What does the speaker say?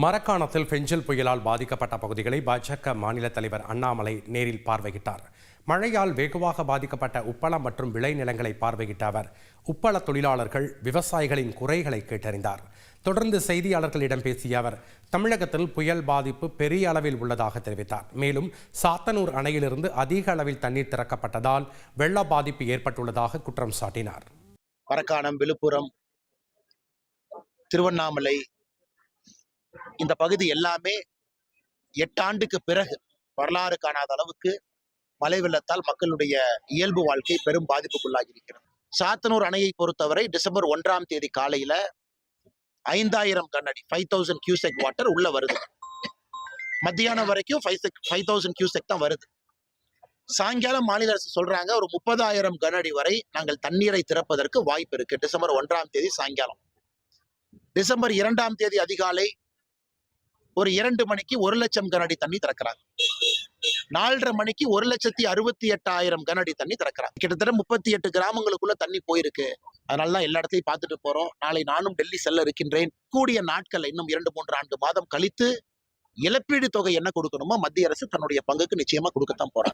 மரக்காணத்தில் பெஞ்சல் புயலால் பாதிக்கப்பட்ட பகுதிகளை பாஜக மாநில தலைவர் அண்ணாமலை நேரில் பார்வையிட்டார். மழையால் வெகுவாக பாதிக்கப்பட்ட உப்பளம் மற்றும் விளைநிலங்களை பார்வையிட்ட அவர் உப்பள தொழிலாளர்கள், விவசாயிகளின் குறைகளை கேட்டறிந்தார். தொடர்ந்து செய்தியாளர்களிடம் பேசிய அவர் தமிழகத்தில் புயல் பாதிப்பு பெரிய அளவில் உள்ளதாக தெரிவித்தார். மேலும் சாத்தனூர் அணையிலிருந்து அதிக அளவில் தண்ணீர் திறக்கப்பட்டதால் வெள்ள பாதிப்பு ஏற்பட்டுள்ளதாக குற்றம் சாட்டினார். மரக்காணம், விழுப்புரம், திருவண்ணாமலை இந்த பகுதி எல்லாமே 8 ஆண்டுக்கு பிறகு வரலாறு காணாத அளவுக்கு மழை வெள்ளத்தால் மக்களுடைய இயல்பு வாழ்க்கை பெரும் பாதிப்புக்குள்ளாகி இருக்கிறது. சாத்தனூர் அணையை பொறுத்தவரை டிசம்பர் 1ஆம் தேதி காலையில 5000 கனஅடி 5000 கியூசெக் வாட்டர் உள்ள வருது. மத்தியானம் வரைக்கும் 5000 கியூசெக் தான் வருது. சாயங்காலம் மாநில அரசு சொல்றாங்க ஒரு 30,000 கனஅடி வரை நாங்கள் தண்ணீரை திறப்பதற்கு வாய்ப்பு இருக்கு. டிசம்பர் 1ஆம் தேதி சாயங்காலம். டிசம்பர் 2ஆம் தேதி அதிகாலை ஒரு 2 மணிக்கு 1 லட்சம் கனஅடி தண்ணி திறக்கிறாங்க. 4:30 மணிக்கு 1,68,000 கனஅடி தண்ணி திறக்கிறாங்க. கிட்டத்தட்ட 38 கிராமங்களுக்குள்ள தண்ணி போயிருக்கு. அதனால எல்லா இடத்தையும் பார்த்துட்டு போறோம். நாளை நானும் டெல்லி செல்ல இருக்கின்றேன். கூடிய நாட்கள் இன்னும் 2-3 மாதம் கழித்து இழப்பீடு தொகை என்ன கொடுக்கணுமோ மத்திய அரசு தன்னுடைய பங்குக்கு நிச்சயமா கொடுக்கத்தான் போறாங்க.